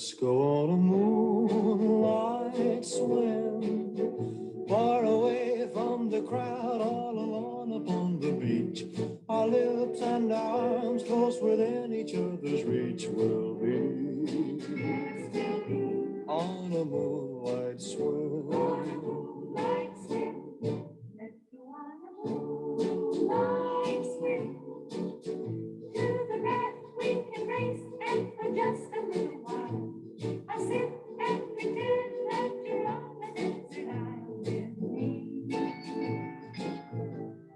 Let's go on a moonlight swim, far away from the crowd, all alone upon the beach. Our lips and arms close within each other's reach. We'll be on a moonlight swim. Let's go on a moonlight swim. To the red we can race, and for just a little while, I'll sit and pretend that you're on the desert isle with me.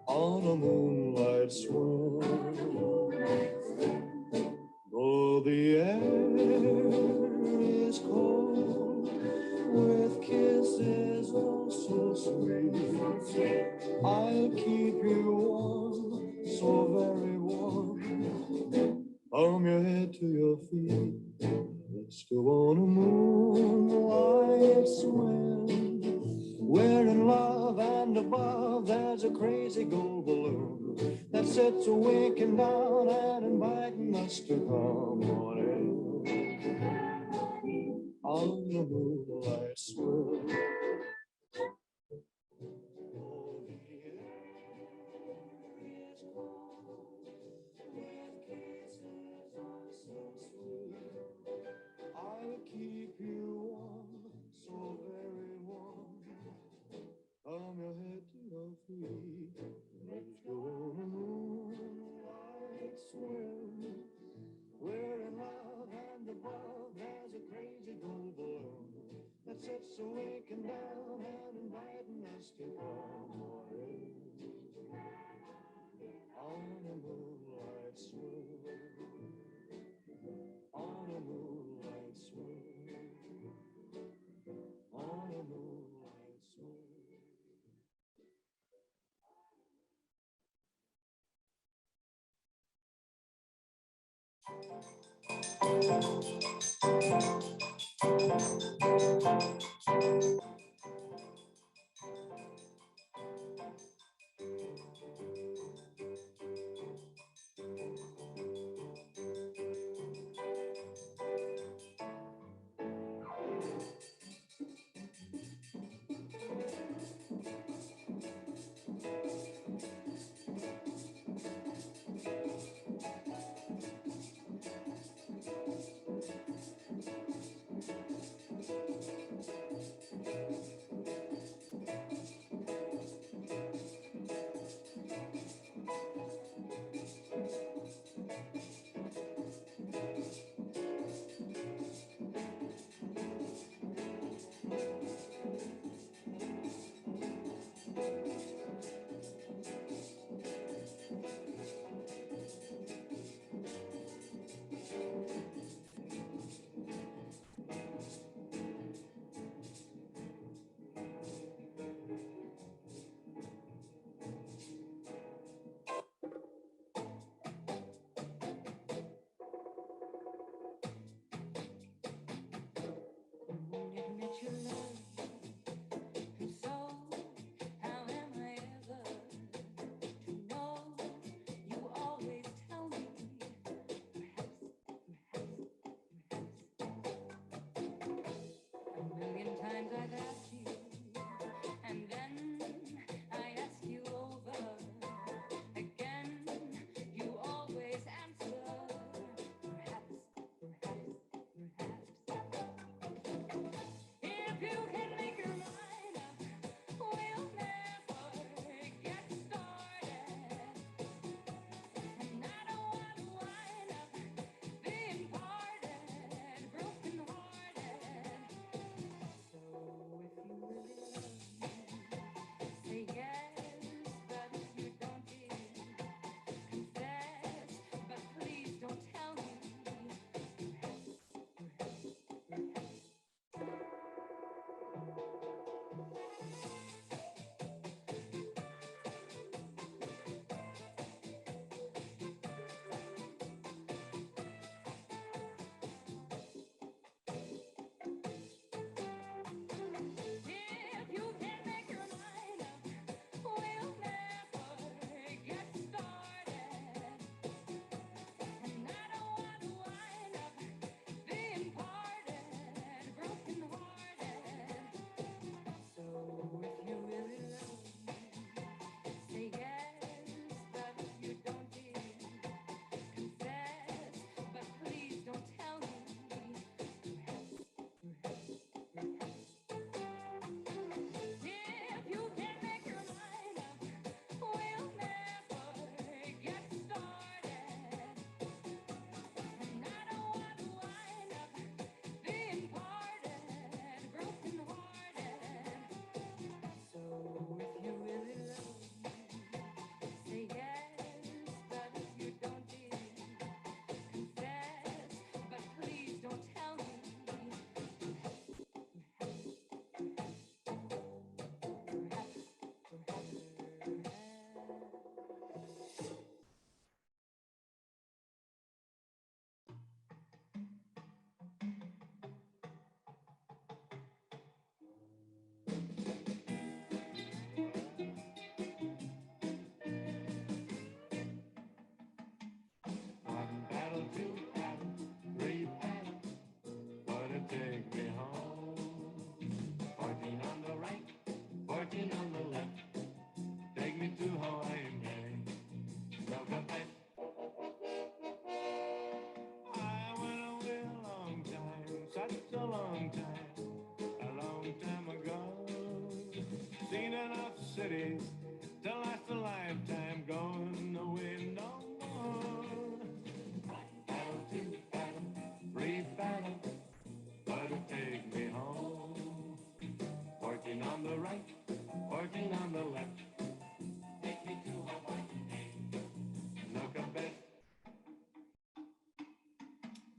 On a moonlight swim. Though the air is cold, with kisses oh so sweet, I'll keep you warm, so very warm, from your head to your feet. Let's go on a moonlight swim. We're in love, and above there's a crazy gold balloon that sits winking down and inviting us to come on in. On the moonlight swim. Oh, the air is cold, with kisses oh so sweet. I'll keep you warm, so very warm, from your head to your feet. Let's go on a moonlight swim. We're in love, and above there's a crazy gold balloon that sits winking down and inviting us to come on in. On a moonlight swim. On a moonlight swim. On a moonlight swim. to Hawaii, babe. Look at that. I went away a long time, such a long time ago. Seen enough cities to last a lifetime, going away no more. Battle to battle, free battle, but it take me home. Working on the right, working on the left, take me to Hawaii. Look a bit.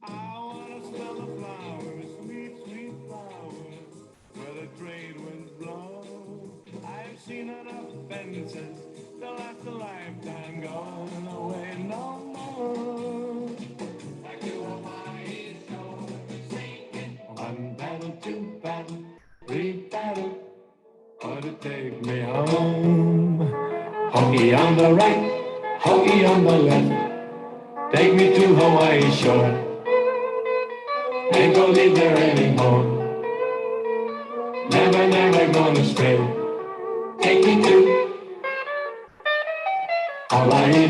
I wanna smell the flowers, sweet, sweet flowers, where the trade winds blow. I've seen enough fences to last a lifetime, going away no more. Back to Hawaii shore, singing. One battle, two battle, three battle, or to take me home. Honky on the right, honky on the left, take me to Hawaii shore. Ain't gonna live there anymore. Never, never gonna stay. Take me to Hawaii.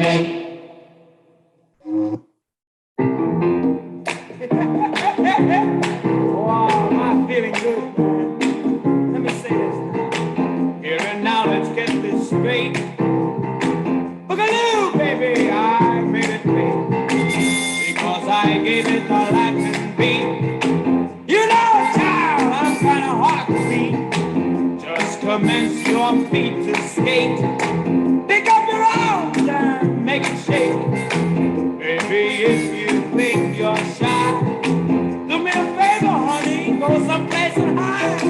Wow, I'm feeling good, man. Let me say this now. Here and now, let's get this straight. Boogaloo, baby, I made it big because I gave it the Latin beat. You know, child, I'm kinda hard to beat. Just commence your feet to skate. Pick up your arms and make it shake. Baby, if you think you're shy, do me a favor, honey, go someplace and hide.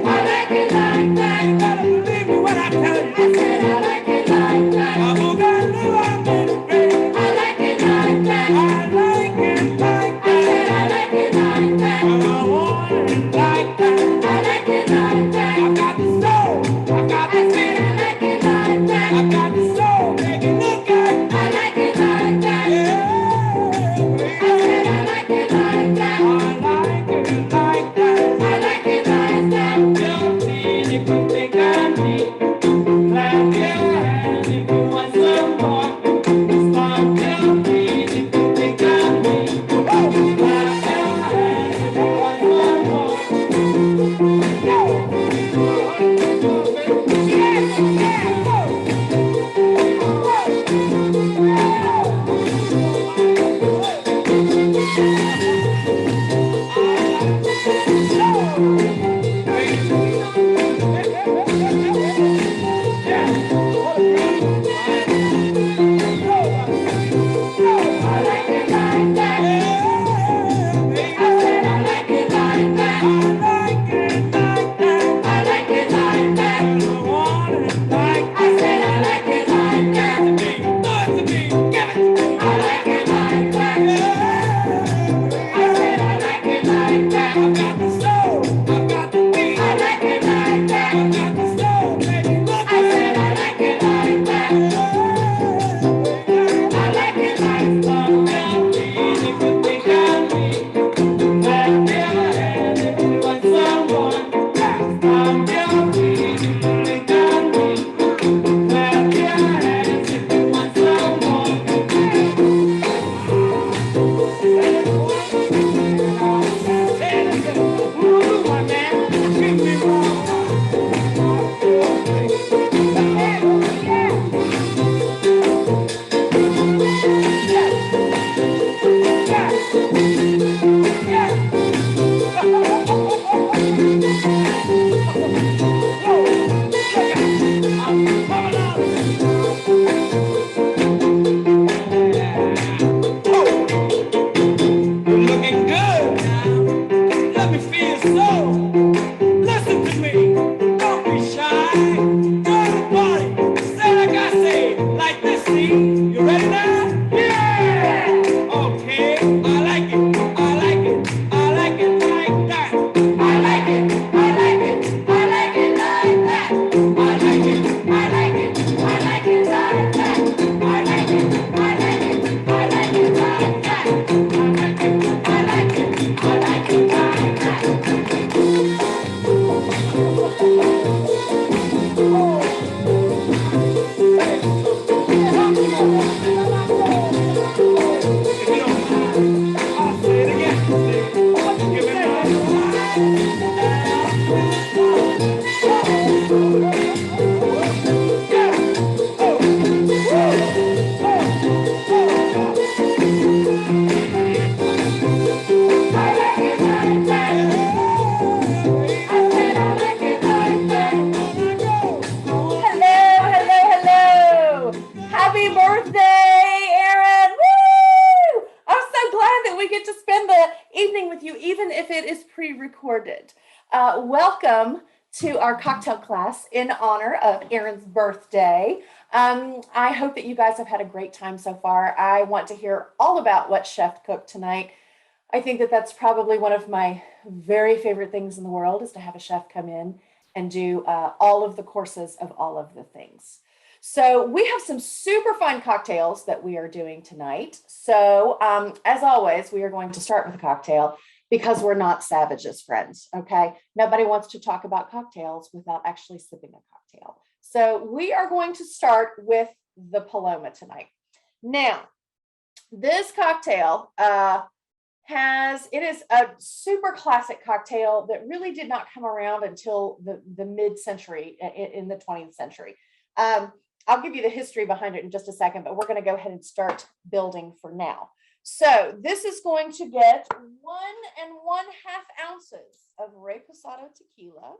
I like it like that. You better believe me when I tell you. I said I like it like that. I'm Boogaloo, I made it big. I like it like that. I like it like that. I said I like it like that. And I want it like that. I like it like that. I got the soul. I got the feeling. I like it like that. I got the soul, baby, look at. I like it like that. Yeah, I said I like it like that. I like it like that. I like it like that. Don't need if you think I need. Clap your hands if you want some more. Stomp your feet if you think I need. Clap your hands if you want some more. recorded. Welcome to our cocktail class in honor of Erin's birthday. I hope that you guys have had a great time so far. I want to hear all about what Chef cooked tonight. I think that that's probably one of my very favorite things in the world is to have a chef come in and do all of the courses of all of the things. So we have some super fun cocktails that we are doing tonight. So as always, we are going to start with a cocktail because we're not savages, friends, okay? Nobody wants to talk about cocktails without actually sipping a cocktail. So we are going to start with the Paloma tonight. Now, this cocktail it is a super classic cocktail that really did not come around until the mid-century in the 20th century. I'll give you the history behind it in just a second, but we're going to go ahead and start building for now. So this is going to get 1.5 ounces of Reposado tequila.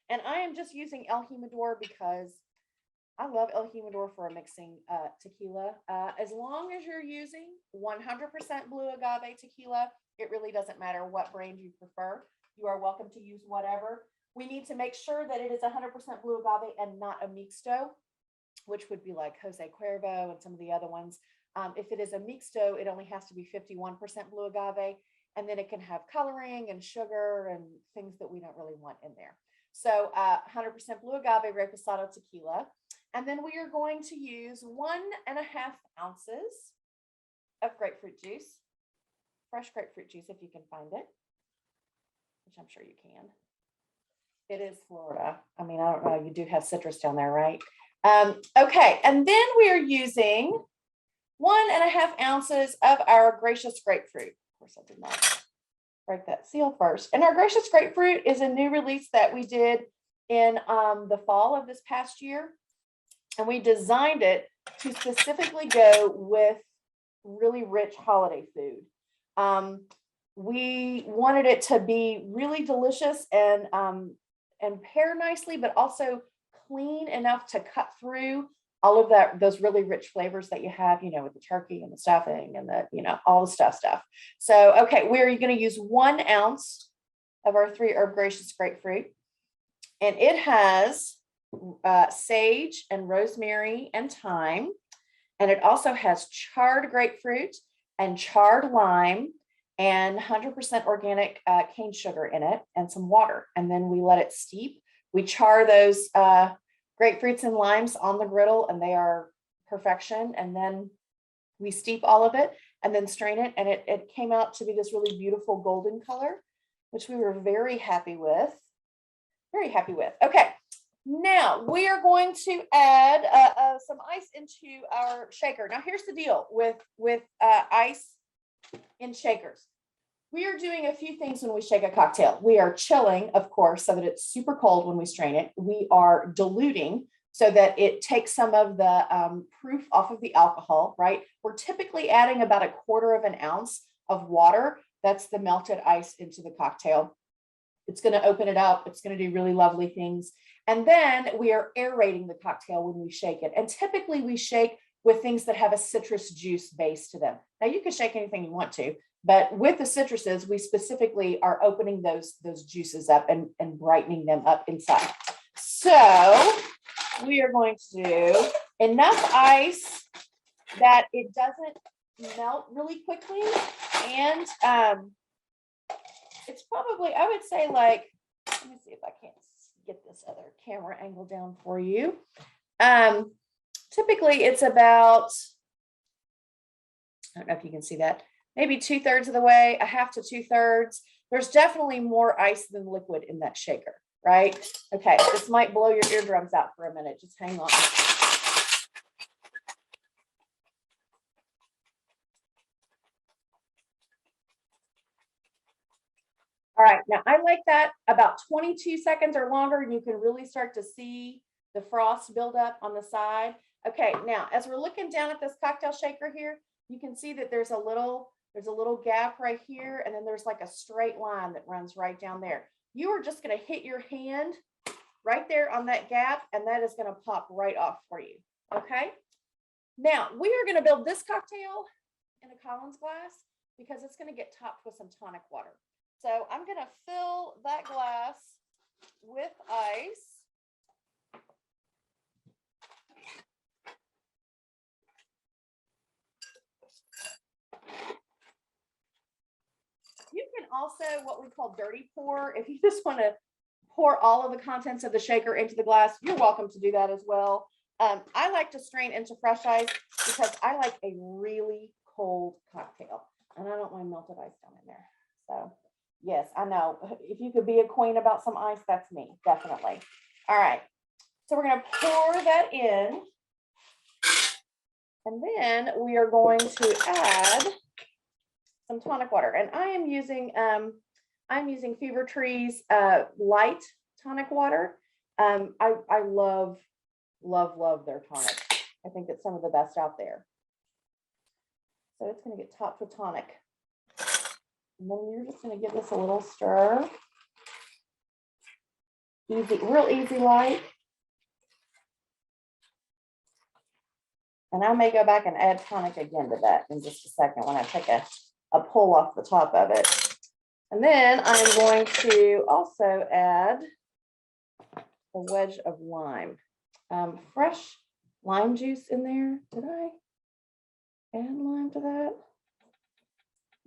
And I am just using El Jimador because I love El Jimador for mixing tequila. As long as you're using 100% blue agave tequila, it really doesn't matter what brand you prefer. You are welcome to use whatever. We need to make sure that it is 100% blue agave and not a mixto, which would be like Jose Cuervo and some of the other ones. If it is a mixto, it only has to be 51% blue agave, and then it can have coloring and sugar and things that we don't really want in there. So 100% blue agave Reposado tequila. And then we are going to use 1.5 ounces of grapefruit juice, fresh grapefruit juice if you can find it, which I'm sure you can. It is Florida. I mean, I don't know, you do have citrus down there, right? Okay, and then we are using 1.5 ounces of our Gracious Grapefruit. Of course, I did not break that seal first. And our Gracious Grapefruit is a new release that we did in the fall of this past year. And we designed it to specifically go with really rich holiday food. We wanted it to be really delicious and pair nicely, but also clean enough to cut through all of those really rich flavors that you have, with the turkey and the stuffing and all the stuff. So, okay, we're going to use 1 ounce of our 3-herb Gracious Grapefruit, and it has sage and rosemary and thyme, and it also has charred grapefruit and charred lime and 100% organic cane sugar in it and some water, and then we let it steep. We char those grapefruits and limes on the griddle, and they are perfection. And then we steep all of it and then strain it, and it came out to be this really beautiful golden color, which we were very happy with. Okay, now we are going to add some ice into our shaker. Now here's the deal with ice in shakers. We are doing a few things when we shake a cocktail. We are chilling, of course, so that it's super cold when we strain it. We are diluting so that it takes some of the proof off of the alcohol, right? We're typically adding about 1/4 ounce of water. That's the melted ice into the cocktail. It's going to open it up. It's going to do really lovely things. And then we are aerating the cocktail when we shake it. And typically we shake with things that have a citrus juice base to them. Now you can shake anything you want to, but with the citruses, we specifically are opening those juices up and brightening them up inside. So we are going to do enough ice that it doesn't melt really quickly. And it's probably, I would say, like, let me see if I can't get this other camera angle down for you. Typically it's about, I don't know if you can see that, maybe 2/3 of the way, 1/2 to 2/3. There's definitely more ice than liquid in that shaker, right? Okay, this might blow your eardrums out for a minute. Just hang on. All right, now I like that about 22 seconds or longer, and you can really start to see the frost build up on the side. Okay, now as we're looking down at this cocktail shaker here, you can see that there's a little gap right here, and then there's like a straight line that runs right down there. You are just going to hit your hand right there on that gap, and that is going to pop right off for you. Okay, now we are going to build this cocktail in a Collins glass because it's going to get topped with some tonic water. So I'm going to fill that glass with ice. You can also what we call dirty pour. If you just want to pour all of the contents of the shaker into the glass, you're welcome to do that as well. I like to strain into fresh ice because I like a really cold cocktail, and I don't want melted ice down in there. So yes, I know. If you could be a queen about some ice, that's me, definitely. All right, so we're going to pour that in, and then we are going to add some tonic water, and I'm using Fever Tree's light tonic water. I love their tonic. I think it's some of the best out there. So it's going to get topped with tonic, and then you're just going to give this a little stir. Easy, real easy light. And I may go back and add tonic again to that in just a second when I take a pull off the top of it. And then I'm going to also add a wedge of lime, fresh lime juice in there. Did I add lime to that?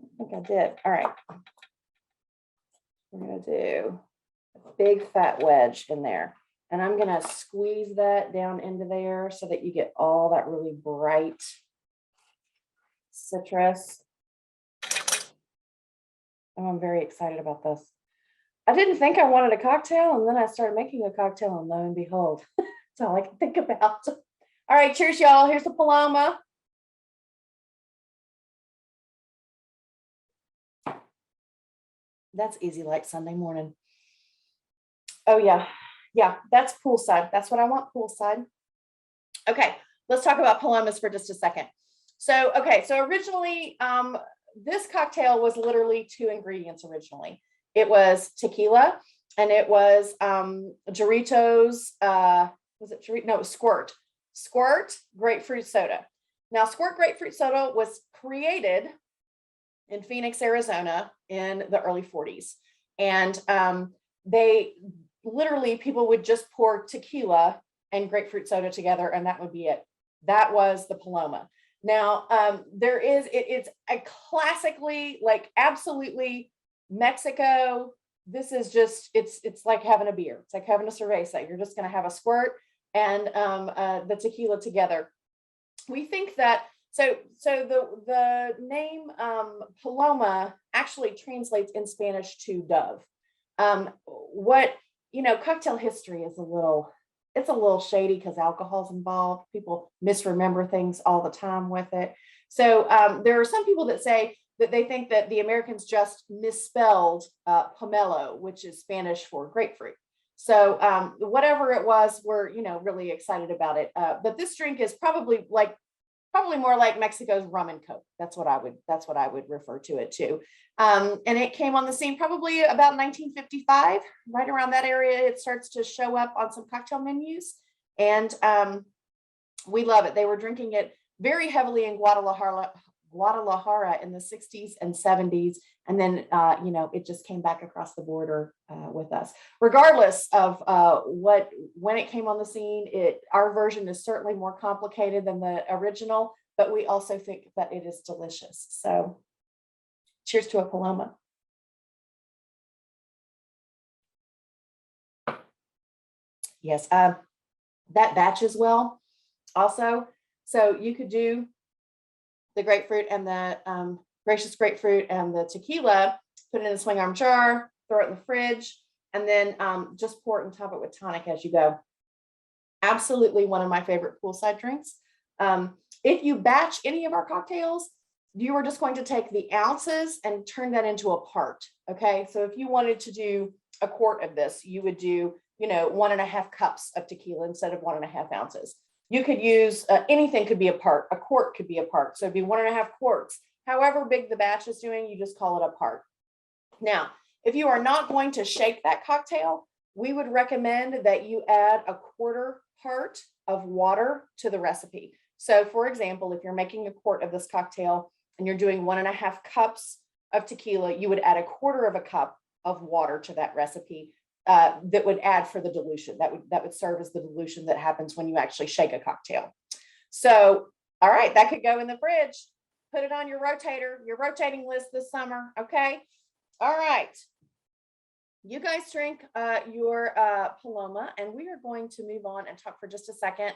I think I did. All right. We're going to do a big fat wedge in there. And I'm going to squeeze that down into there so that you get all that really bright citrus. Oh, I'm very excited about this. I didn't think I wanted a cocktail, and then I started making a cocktail, and lo and behold, that's all I can think about. All right, cheers, y'all. Here's the Paloma. That's easy like Sunday morning. Oh, yeah. Yeah, that's poolside. That's what I want, poolside. Okay, let's talk about Palomas for just a second. So, okay, so originally, this cocktail was literally 2 ingredients originally. It was tequila and it was Doritos, was it Doritos? No, it was Squirt grapefruit soda. Now, Squirt grapefruit soda was created in Phoenix, Arizona in the early 40s. And they literally, people would just pour tequila and grapefruit soda together, and that would be it. That was the Paloma. Now, it's a classically, like absolutely Mexico. This is just, it's like having a beer. It's like having a cerveza. You're just going to have a squirt and the tequila together. We think that, so the name Paloma actually translates in Spanish to dove. Cocktail history is it's a little shady because alcohol's involved. People misremember things all the time with it. So there are some people that say that they think that the Americans just misspelled pomelo, which is Spanish for grapefruit. So whatever it was, we're really excited about it. But this drink is probably more like Mexico's rum and coke. That's what I would refer to it to. And it came on the scene probably about 1955, right around that area. It starts to show up on some cocktail menus, and we love it. They were drinking it very heavily in Guadalajara in the 60s and 70s, and then it just came back across the border with us. Regardless of when it came on the scene, our version is certainly more complicated than the original, but we also think that it is delicious. So cheers to a Paloma. Yes, that batch as well also. So you could do the grapefruit and the gracious grapefruit and the tequila, put it in a swing arm jar, throw it in the fridge, and then just pour it and top it with tonic as you go. Absolutely one of my favorite poolside drinks. If you batch any of our cocktails, you are just going to take the ounces and turn that into a part. Okay, so if you wanted to do a quart of this, you would do 1.5 cups of tequila instead of 1.5 ounces. You could use anything could be a part. A quart could be a part. So it'd be 1.5 quarts. However big the batch is doing, you just call it a part. Now, if you are not going to shake that cocktail, we would recommend that you add a 1/4 part of water to the recipe. So for example, if you're making a quart of this cocktail and you're doing 1.5 cups of tequila, you would add 1/4 of a cup of water to that recipe. That would add for the dilution. That would serve as the dilution that happens when you actually shake a cocktail. So, all right, that could go in the fridge. Put it on your rotator, your rotating list this summer. Okay. All right. You guys drink your Paloma, and we are going to move on and talk for just a second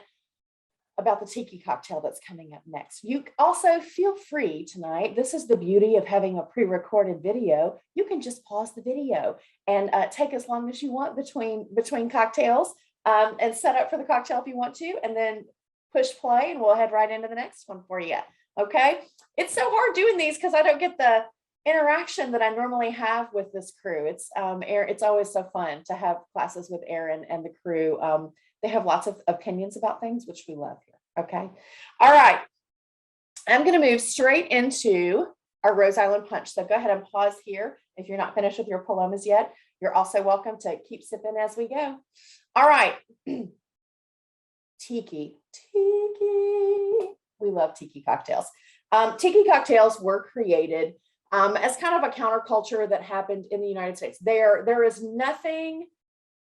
about the tiki cocktail that's coming up next. You also feel free tonight. This is the beauty of having a pre-recorded video. You can just pause the video and take as long as you want between cocktails, and set up for the cocktail if you want to, and then push play, and we'll head right into the next one for you. Okay. It's so hard doing these because I don't get the interaction that I normally have with this crew. It's always so fun to have classes with Aaron and the crew. They have lots of opinions about things, which we love here. Okay. All right. I'm going to move straight into our Rose Island Punch. So go ahead and pause here. If you're not finished with your Palomas yet, you're also welcome to keep sipping as we go. All right. Tiki. We love tiki cocktails. Tiki cocktails were created as kind of a counterculture that happened in the United States. There is nothing,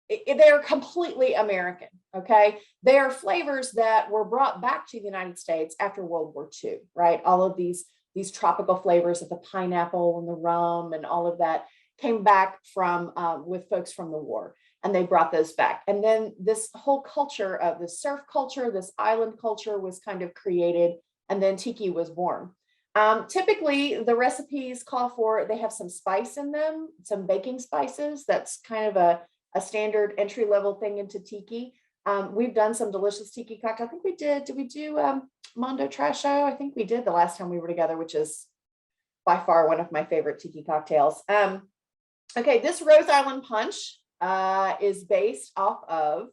they're completely American, okay? They are flavors that were brought back to the United States after World War II, right? All of these tropical flavors of the pineapple and the rum and all of that came back from with folks from the war, and they brought those back. And then this whole culture of the surf culture, this island culture was kind of created, and then tiki was born. Typically, the recipes call for, they have some spice in them, some baking spices. That's kind of a standard entry-level thing into tiki. We've done some delicious tiki cocktail. I think we did. Did we do Mondo Trasho? I think we did the last time we were together, which is by far one of my favorite tiki cocktails. Okay, this Rose Island Punch is based off of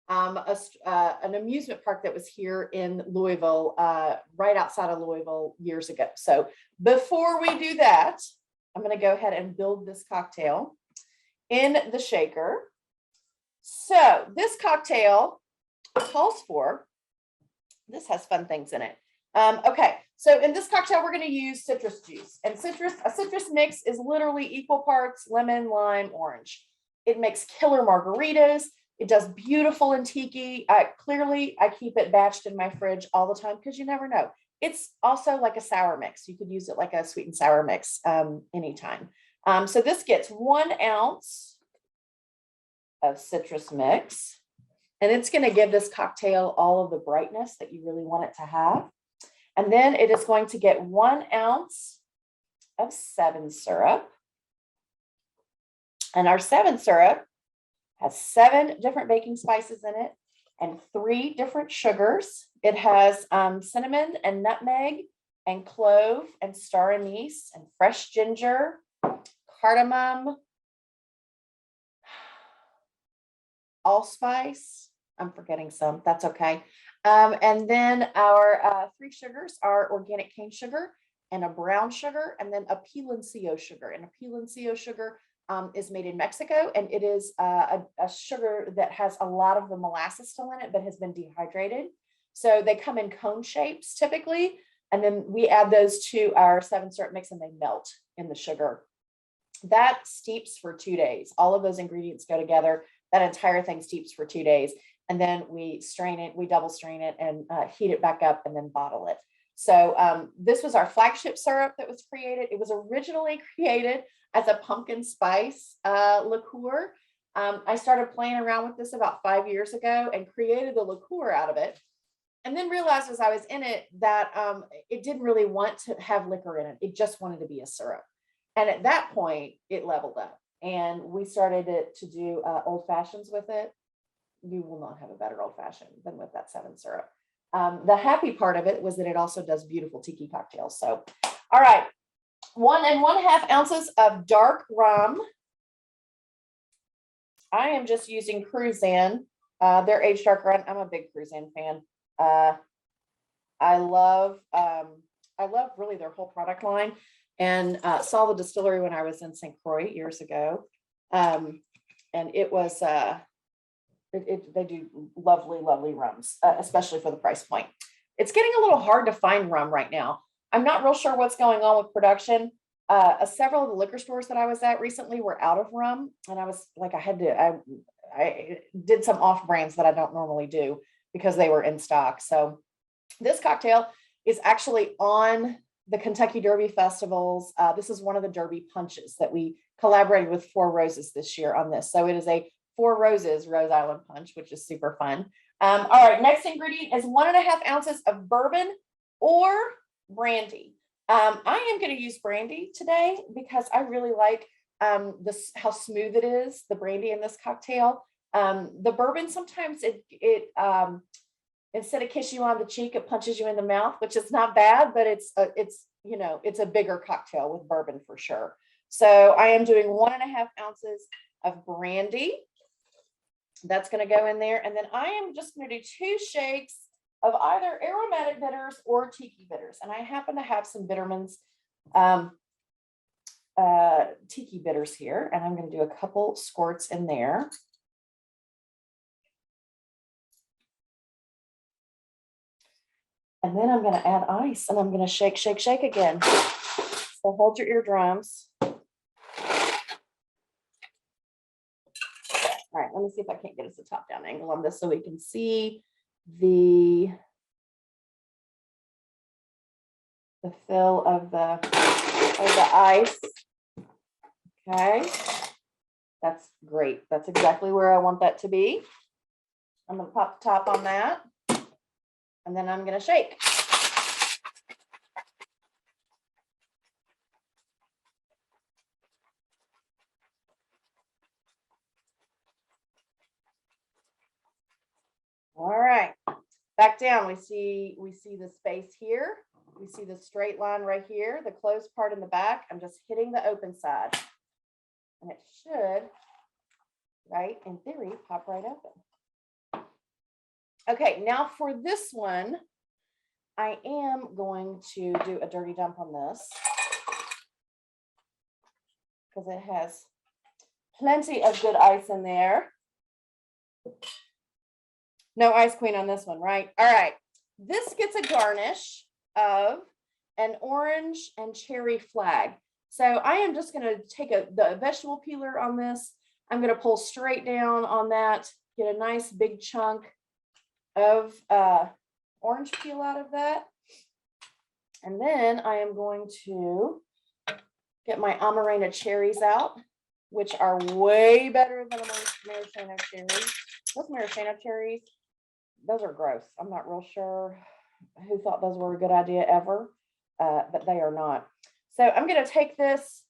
an amusement park that was here in Louisville, right outside of Louisville years ago. So before we do that, I'm going to go ahead and build this cocktail in the shaker. So this cocktail calls for, this has fun things in it. Okay, so in this cocktail, we're going to use citrus juice, and a citrus mix is literally equal parts lemon, lime, orange. It makes killer margaritas. It does beautiful in tiki. Clearly, I keep it batched in my fridge all the time because you never know. It's also like a sour mix. You could use it like a sweet and sour mix anytime. So this gets 1 ounce of citrus mix, and it's going to give this cocktail all of the brightness that you really want it to have. And then it is going to get 1 ounce of 7 syrup. And our 7 syrup has 7 different baking spices in it and 3 different sugars. It has cinnamon and nutmeg and clove and star anise and fresh ginger, cardamom, allspice. I'm forgetting some. That's okay. And then our 3 sugars are organic cane sugar and a brown sugar, and then a piloncillo sugar. And a piloncillo sugar is made in Mexico, and it is a sugar that has a lot of the molasses still in it, but has been dehydrated. So they come in cone shapes typically, and then we add those to our 7 syrup mix, and they melt in the sugar. That steeps for 2 days. All of those ingredients go together. That entire thing steeps for 2 days, and then we strain it. We double strain it and heat it back up, and then bottle it. So this was our flagship syrup that was created. It was originally created as a pumpkin spice liqueur. I started playing around with this about 5 years ago and created a liqueur out of it. And then realized as I was in it that it didn't really want to have liquor in it. It just wanted to be a syrup. And at that point, it leveled up. And we started to do old fashions with it. You will not have a better old fashioned than with that 7 syrup. The happy part of it was that it also does beautiful tiki cocktails. So, all right. 1 1/2 ounces of dark rum. I am just using Cruzan. Their aged dark rum. I'm a big Cruzan fan. I love really their whole product line, and saw the distillery when I was in St. Croix years ago. And it was, they do lovely rums, especially for the price point. It's getting a little hard to find rum right now. I'm not real sure what's going on with production. several of the liquor stores that I was at recently were out of rum, and I was like, I did some off brands that I don't normally do because they were in stock. So this cocktail is actually on the Kentucky Derby festivals. This is one of the Derby punches that we collaborated with Four Roses this year on this. So it is a Four Roses Rose Island punch, which is super fun. All right, next ingredient is 1.5 ounces of bourbon or brandy. I am going to use brandy today because I really like this, how smooth it is, the brandy in this cocktail. The bourbon, sometimes it instead of kissing you on the cheek, it punches you in the mouth, which is not bad, but it's a bigger cocktail with bourbon for sure. So I am doing 1.5 ounces of brandy. That's going to go in there. And then I am just going to do 2 shakes of either aromatic bitters or tiki bitters. And I happen to have some Bitterman's tiki bitters here. And I'm going to do a couple squirts in there. And then I'm going to add ice and I'm going to shake, shake, shake again. So hold your eardrums. All right, let me see if I can't get us a top-down angle on this so we can see the fill of the ice. Okay, that's great. That's exactly where I want that to be. I'm going to pop the top on that, and then I'm going to shake. All right, back down. We see the space here. We see the straight line right here, the closed part in the back. I'm just hitting the open side, and it should, right, in theory, pop right open. Okay, now for this one, I am going to do a dirty dump on this because it has plenty of good ice in there. No Ice Queen on this one, right? All right. This gets a garnish of an orange and cherry flag. So I am just going to take the vegetable peeler on this. I'm going to pull straight down on that, get a nice big chunk of orange peel out of that. And then I am going to get my Amarena cherries out, which are way better than maraschino cherries. Those maraschino cherries, those are gross. I'm not real sure who thought those were a good idea ever, but they are not. So I'm going to take this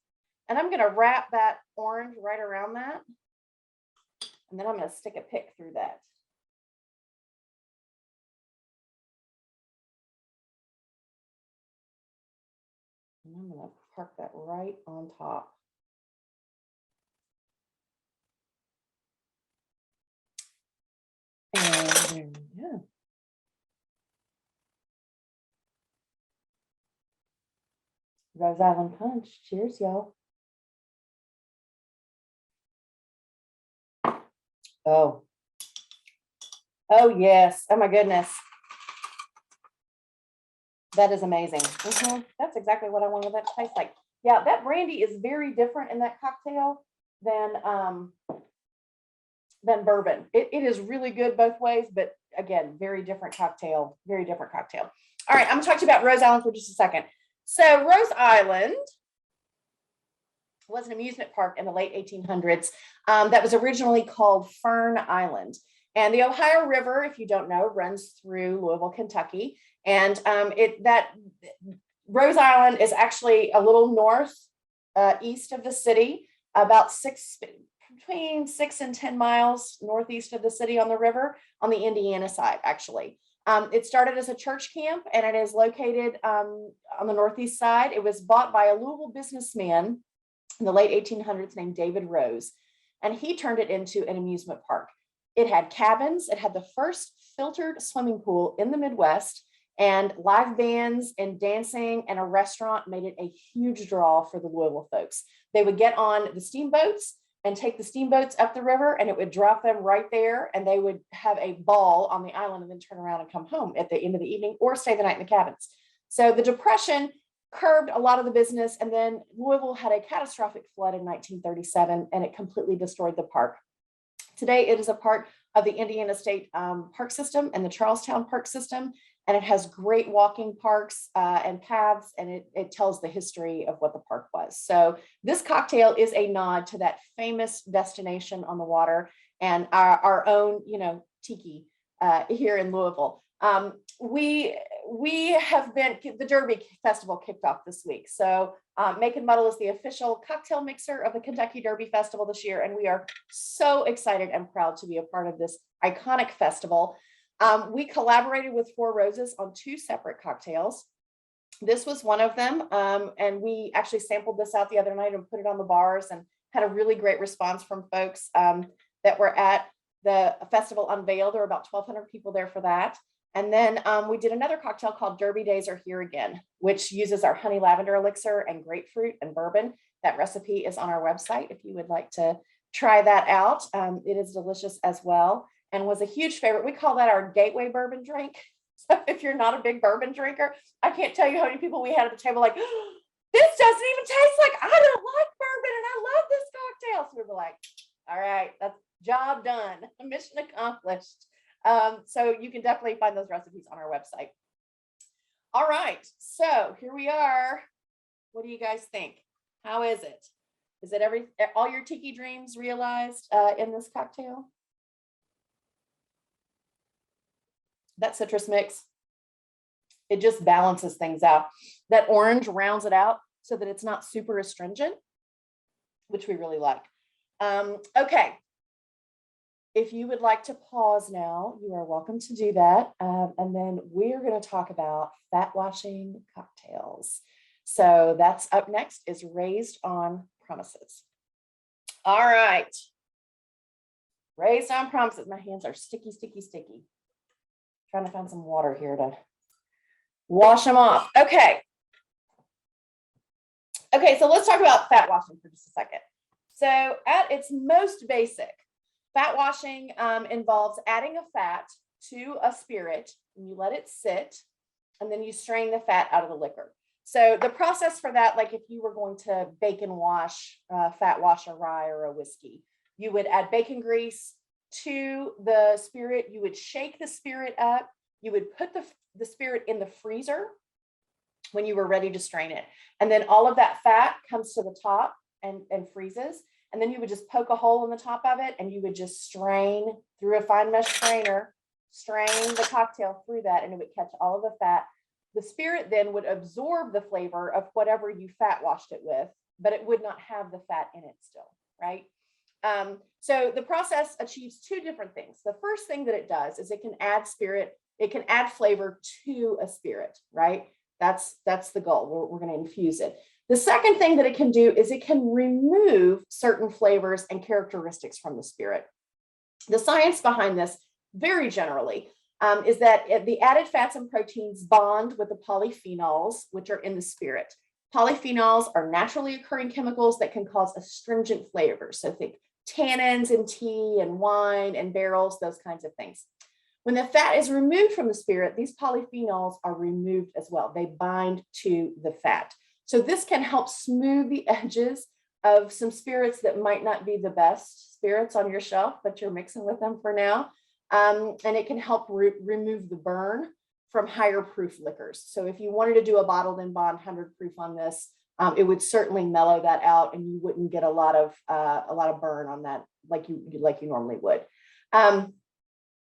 and I'm going to wrap that orange right around that. And then I'm going to stick a pick through that. And I'm going to park that right on top. And there we go. Rose Island Punch. Cheers, y'all. Oh. Oh, yes. Oh, my goodness. That is amazing. That's exactly what I wanted that to taste like. Yeah, that brandy is very different in that cocktail than bourbon. It is really good both ways, but again, very different cocktail, very different cocktail. All right, I'm going to talk to you about Rose Island for just a second. So Rose Island was an amusement park in the late 1800s that was originally called Fern Island. And the Ohio River, if you don't know, runs through Louisville, Kentucky. And Rose Island is actually a little north east of the city, about between 6 and 10 miles northeast of the city on the river, on the Indiana side, actually. It started as a church camp, and it is located on the northeast side. It was bought by a Louisville businessman in the late 1800s named David Rose, and he turned it into an amusement park. It had cabins. It had the first filtered swimming pool in the Midwest, and live bands and dancing and a restaurant made it a huge draw for the Louisville folks. They would get on the steamboats and take the steamboats up the river, and it would drop them right there, and they would have a ball on the island and then turn around and come home at the end of the evening or stay the night in the cabins. So the Depression curbed a lot of the business. And then Louisville had a catastrophic flood in 1937, and it completely destroyed the park. Today, it is a part of the Indiana State Park System and the Charlestown Park System, and it has great walking parks and paths, and it tells the history of what the park was. So this cocktail is a nod to that famous destination on the water and our own, tiki here in Louisville. We have been, the Derby Festival kicked off this week. So Make and Muddle is the official cocktail mixer of the Kentucky Derby Festival this year. And we are so excited and proud to be a part of this iconic festival. We collaborated with Four Roses on 2 separate cocktails. This was one of them. And we actually sampled this out the other night and put it on the bars and had a really great response from folks that were at the festival unveiled. There were about 1,200 people there for that. And then we did another cocktail called Derby Days Are Here Again, which uses our honey lavender elixir and grapefruit and bourbon. That recipe is on our website if you would like to try that out. It is delicious as well and was a huge favorite. We call that our gateway bourbon drink. So if you're not a big bourbon drinker, I can't tell you how many people we had at the table like, this doesn't even taste like, I don't like bourbon and I love this cocktail. So we were like, all right, that's job done, mission accomplished. So you can definitely find those recipes on our website. All right, so here we are. What do you guys think? How is it? Is it all your tiki dreams realized in this cocktail? That citrus mix, it just balances things out. That orange rounds it out so that it's not super astringent, which we really like. Okay. If you would like to pause now, you are welcome to do that. And then we're going to talk about fat washing cocktails. So that's up next is Raised on Promises. All right. Raised on Promises. My hands are sticky, sticky, sticky. Trying to find some water here to wash them off. Okay. Okay, so let's talk about fat washing for just a second. So at its most basic, fat washing involves adding a fat to a spirit, and you let it sit, and then you strain the fat out of the liquor. So the process for that, like if you were going to bacon wash, fat wash a rye or a whiskey, you would add bacon grease to the spirit. You would shake the spirit up. You would put the spirit in the freezer when you were ready to strain it. And then all of that fat comes to the top and freezes. And then you would just poke a hole in the top of it and you would just strain through a fine mesh strainer, strain the cocktail through that, and it would catch all of the fat. The spirit then would absorb the flavor of whatever you fat washed it with, but it would not have the fat in it still, right? So the process achieves 2 different things. The first thing that it does is it can add flavor to a spirit, right? That's the goal. We're going to infuse it. The second thing that it can do is it can remove certain flavors and characteristics from the spirit. The science behind this, very generally, is that the added fats and proteins bond with the polyphenols, which are in the spirit. Polyphenols are naturally occurring chemicals that can cause astringent flavors. So think tannins in tea and wine and barrels, those kinds of things. When the fat is removed from the spirit, these polyphenols are removed as well. They bind to the fat. So this can help smooth the edges of some spirits that might not be the best spirits on your shelf, but you're mixing with them for now. And it can help remove the burn from higher proof liquors. So if you wanted to do a bottled in bond 100 proof on this, it would certainly mellow that out, and you wouldn't get a lot of burn on that like you normally would.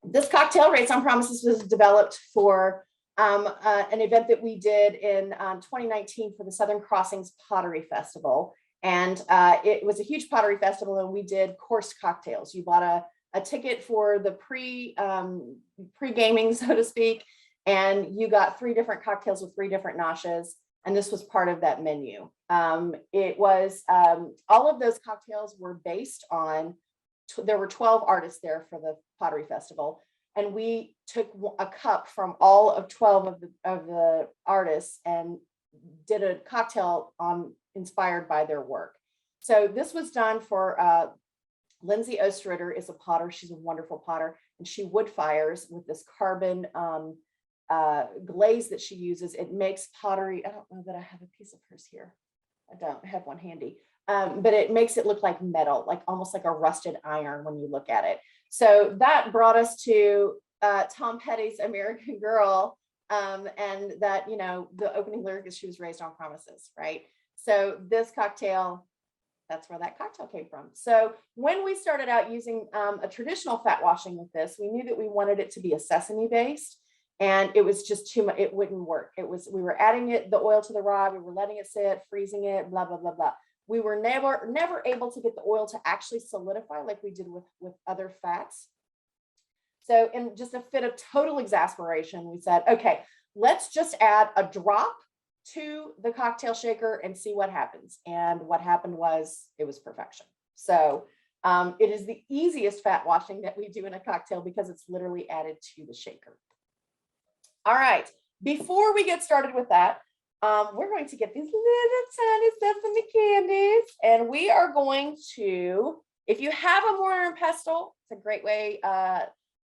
This cocktail, Raised on Promises, was developed for an event that we did in 2019 for the Southern Crossings Pottery Festival. And it was a huge pottery festival, and we did coursed cocktails. You bought a ticket for the pre-gaming, so to speak, and you got 3 different cocktails with 3 different noshes. And this was part of that menu. It was all of those cocktails were based on, there were 12 artists there for the pottery festival. And we took a cup from all of 12 of the artists and did a cocktail inspired by their work. So this was done for Lindsay Ostritter is a potter. She's a wonderful potter, and she wood fires with this carbon glaze that she uses, it makes pottery. I don't know that I have a piece of hers here. I don't have one handy. But it makes it look like metal, like almost like a rusted iron when you look at it. So that brought us to Tom Petty's American Girl. And that, the opening lyric is she was raised on promises, right? So this cocktail, that's where that cocktail came from. So when we started out using a traditional fat washing with this, we knew that we wanted it to be a sesame based, and it was just too much. It wouldn't work. We were adding the oil to the rye, we were letting it sit, freezing it, blah, blah, blah, blah. We were never able to get the oil to actually solidify like we did with other fats. So in just a fit of total exasperation, we said, okay, let's just add a drop to the cocktail shaker and see what happens. And what happened was it was perfection. So it is the easiest fat washing that we do in a cocktail because it's literally added to the shaker. All right, before we get started with that, we're going to get these little tiny sesame candies, and we are going to, if you have a mortar and pestle, it's a great way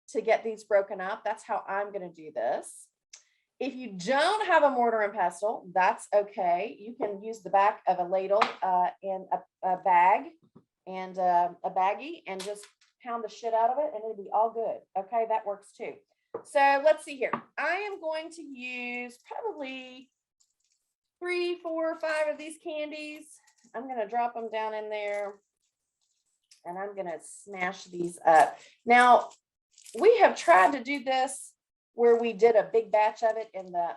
to get these broken up. That's how I'm going to do this. If you don't have a mortar and pestle, that's okay. You can use the back of a ladle and a bag and a baggie and just pound the shit out of it and it'll be all good. Okay, that works too. So let's see here. I am going to use probably 3, 4, 5 of these candies. I'm going to drop them down in there and I'm going to smash these up. Now, we have tried to do this where we did a big batch of it in the,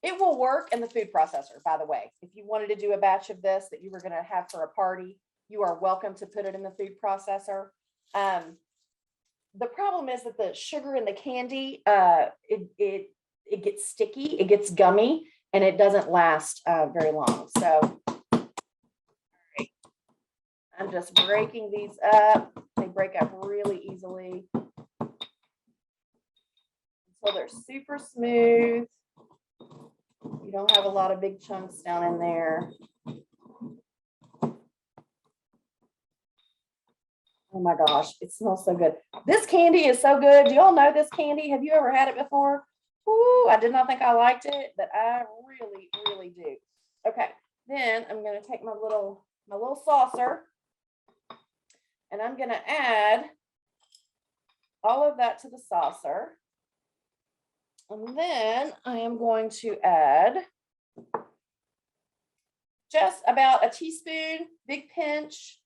it will work in the food processor, by the way. If you wanted to do a batch of this that you were going to have for a party, you are welcome to put it in the food processor. The problem is that the sugar in the candy, it gets sticky, it gets gummy, and it doesn't last very long. So I'm just breaking these up. They break up really easily. So they're super smooth. You don't have a lot of big chunks down in there. Oh my gosh, it smells so good. This candy is so good. Do y'all know this candy? Have you ever had it before? Ooh, I did not think I liked it, but I really, really do. Okay, then I'm going to take my little saucer and I'm going to add all of that to the saucer. And then I am going to add just about a teaspoon, big pinch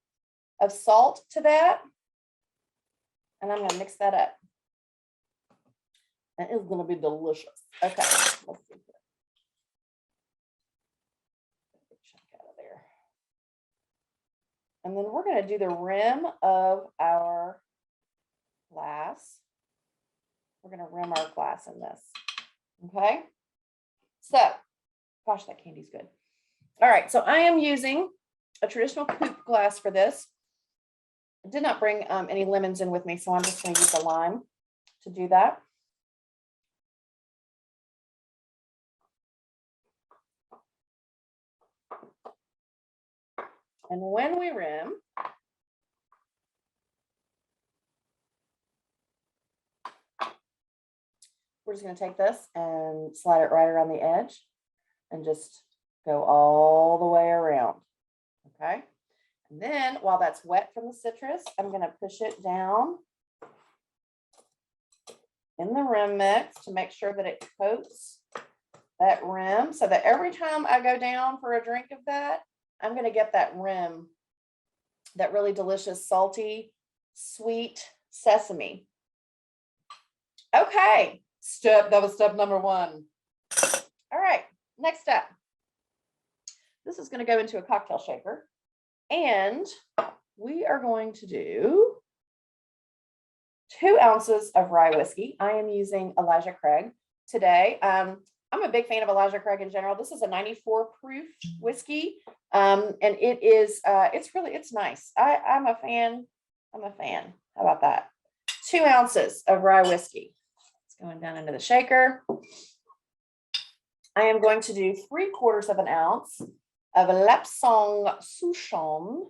of salt to that. And I'm going to mix that up. That is going to be delicious. Okay, let's see here. Big chunk out of there. And then we're going to do the rim of our glass. We're going to rim our glass in this. Okay. So, gosh, that candy's good. All right. So I am using a traditional coupe glass for this. I did not bring any lemons in with me, so I'm just going to use a lime to do that. And when we rim, we're just going to take this and slide it right around the edge and just go all the way around. Okay. And then while that's wet from the citrus, I'm going to push it down in the rim mix to make sure that it coats that rim so that every time I go down for a drink of that, I'm going to get that rim, that really delicious, salty, sweet sesame. Okay. That was step number 1. All right, next step. This is going to go into a cocktail shaker, and we are going to do 2 ounces of rye whiskey. I am using Elijah Craig today. I'm a big fan of Elijah Craig in general. This is a 94 proof whiskey, and it is it's nice. I'm a fan. How about that? 2 ounces of rye whiskey. Going down into the shaker. I am going to do 3/4 of an ounce of Lapsang Souchong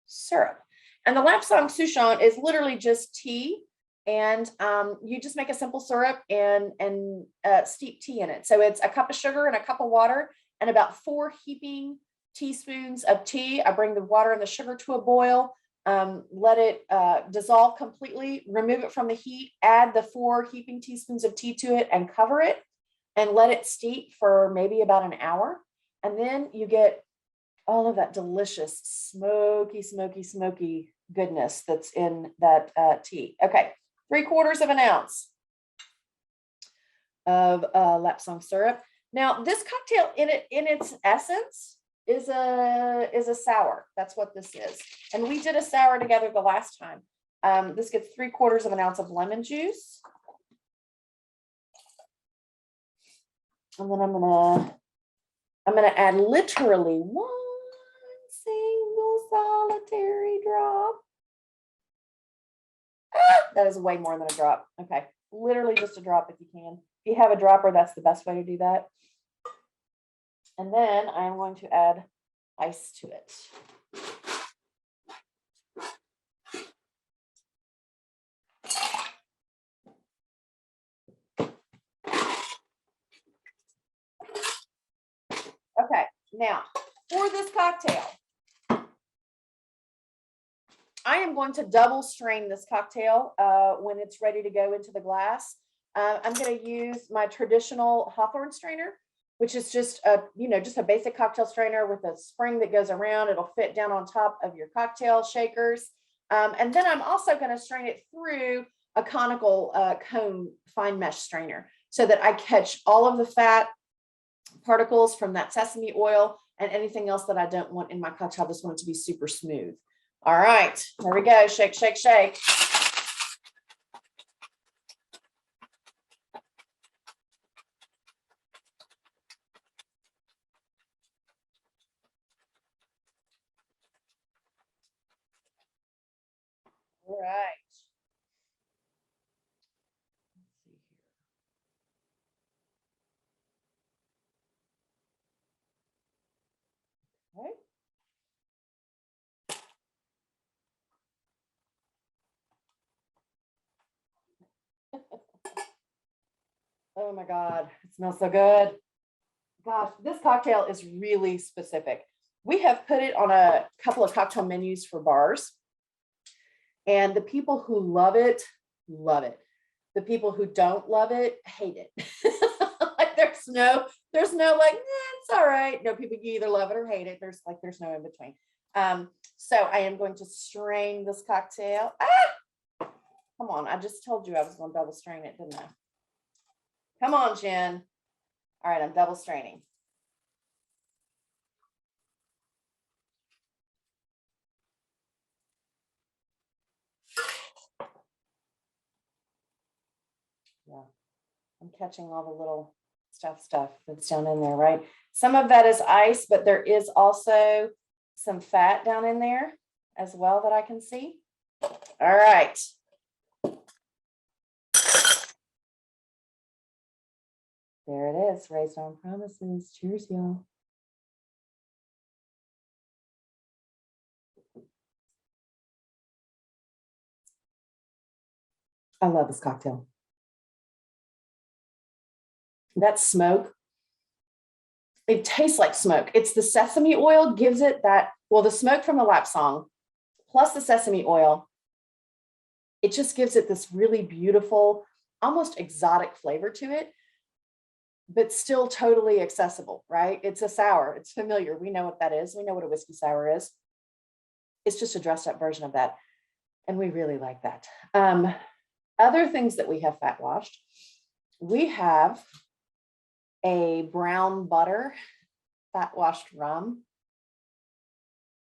syrup. And the Lapsang Souchong is literally just tea and you just make a simple syrup and steep tea in it. So it's a cup of sugar and a cup of water and about 4 heaping teaspoons of tea. I bring the water and the sugar to a boil, let it dissolve completely, remove it from the heat, add the 4 heaping teaspoons of tea to it and cover it and let it steep for maybe about an hour. And then you get all of that delicious smoky goodness that's in that tea. Okay, 3/4 of an ounce of Lapsang syrup. Now, this cocktail in its essence is a sour. That's what this is. And we did a sour together the last time. This gets 3/4 of an ounce of lemon juice. And then I'm gonna add literally 1 single solitary drop. That is way more than a drop. Okay, literally just a drop if you can. If you have a dropper, that's the best way to do that. And then I'm going to add ice to it. Okay, now for this cocktail, I am going to double strain this cocktail when it's ready to go into the glass. I'm going to use my traditional Hawthorne strainer, which is just a basic cocktail strainer with a spring that goes around. It'll fit down on top of your cocktail shakers. And then I'm also going to strain it through a conical cone fine mesh strainer so that I catch all of the fat particles from that sesame oil and anything else that I don't want in my cocktail. I just want it to be super smooth. All right, there we go. Shake, shake, shake. All right. Let's see here. Okay. Oh my God, it smells so good. Gosh, this cocktail is really specific. We have put it on a couple of cocktail menus for bars. And the people who love it, love it. The people who don't love it, hate it. Like there's no like, it's all right. No, people you either love it or hate it. There's no in between. So I am going to strain this cocktail. Come on, I just told you I was going to double strain it, didn't I? Come on, Jen. All right, I'm double straining. Yeah, I'm catching all the little stuff that's down in there, right? Some of that is ice, but there is also some fat down in there as well that I can see. All right. There it is, raised on promises. Cheers, y'all. I love this cocktail. That smoke, it tastes like smoke. It's the sesame oil gives it that, well, the smoke from the lapsang plus the sesame oil, it just gives it this really beautiful, almost exotic flavor to it, but still totally accessible, right? It's a sour. It's familiar. We know what that is. We know what a whiskey sour is. It's just a dressed up version of that. And we really like that. Other things that we have fat washed, we have a brown butter fat washed rum.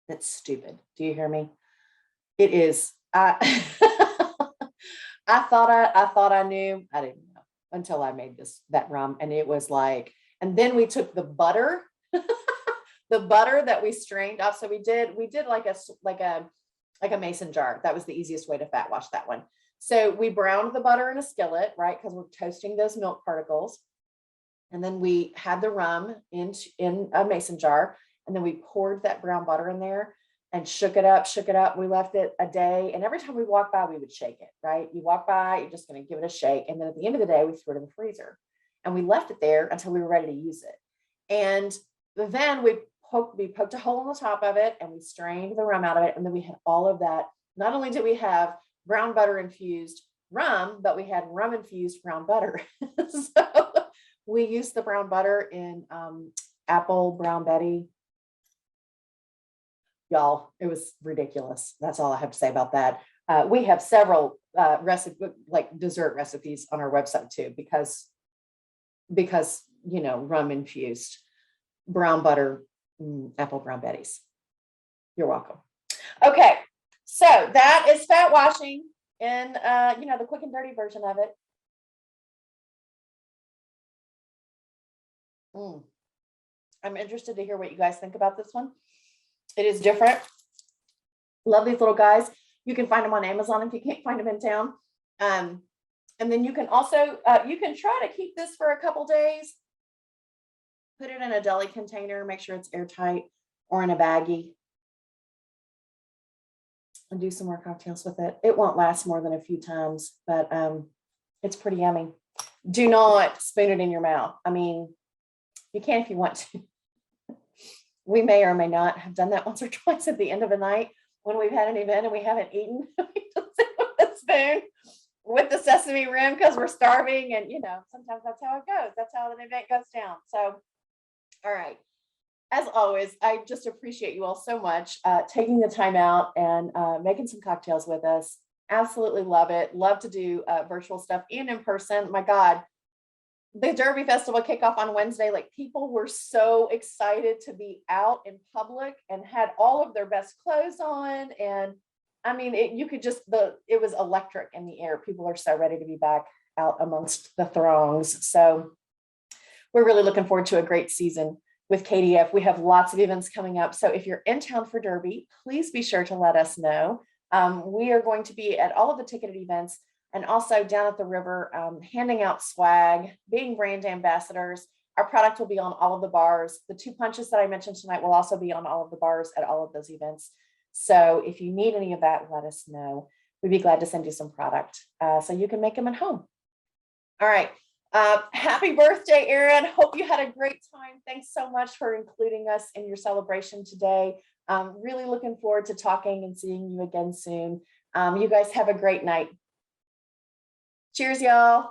That's stupid. Do you hear me? It is. I thought I knew. I didn't know until I made that rum, and it was like. And then we took the butter, the butter that we strained off. So we did like a mason jar. That was the easiest way to fat wash that one. So we browned the butter in a skillet, right? Because we're toasting those milk particles. And then we had the rum in a mason jar, and then we poured that brown butter in there. and shook it up, shook it up. We left it a day. And every time we walked by, we would shake it, right? You walk by, you're just going to give it a shake. And then at the end of the day, we threw it in the freezer and we left it there until we were ready to use it. And then we poked a hole in the top of it and we strained the rum out of it. And then we had all of that. Not only did we have brown butter infused rum, but we had rum infused brown butter. So we used the brown butter in apple brown Betty. Y'all, it was ridiculous. That's all I have to say about that. We have several like dessert recipes on our website too, because rum infused brown butter apple brown Betties. You're welcome. Okay, so that is fat washing in the quick and dirty version of it. I'm interested to hear what you guys think about this one. It is different. Love these little guys. You can find them on Amazon if you can't find them in town. And then you can also, you can try to keep this for a couple days. Put it in a deli container, make sure it's airtight, or in a baggie. And do some more cocktails with it. It won't last more than a few times, but it's pretty yummy. Do not spoon it in your mouth. I mean, you can if you want to. We may or may not have done that once or twice at the end of a night when we've had an event and we haven't eaten. We just sit with a spoon with the sesame rim because we're starving. And, sometimes that's how it goes. That's how an event goes down. So, all right. As always, I just appreciate you all so much taking the time out and making some cocktails with us. Absolutely love it. Love to do virtual stuff and in person. My God. The Derby Festival kickoff on Wednesday, like people were so excited to be out in public and had all of their best clothes on. And I mean, it was electric in the air. People are so ready to be back out amongst the throngs. So we're really looking forward to a great season with KDF. We have lots of events coming up. So if you're in town for Derby, please be sure to let us know. We are going to be at all of the ticketed events and also down at the river, handing out swag, being brand ambassadors. Our product will be on all of the bars. The 2 punches that I mentioned tonight will also be on all of the bars at all of those events. So if you need any of that, let us know. We'd be glad to send you some product so you can make them at home. All right. Happy birthday, Erin. Hope you had a great time. Thanks so much for including us in your celebration today. Really looking forward to talking and seeing you again soon. You guys have a great night. Cheers, y'all.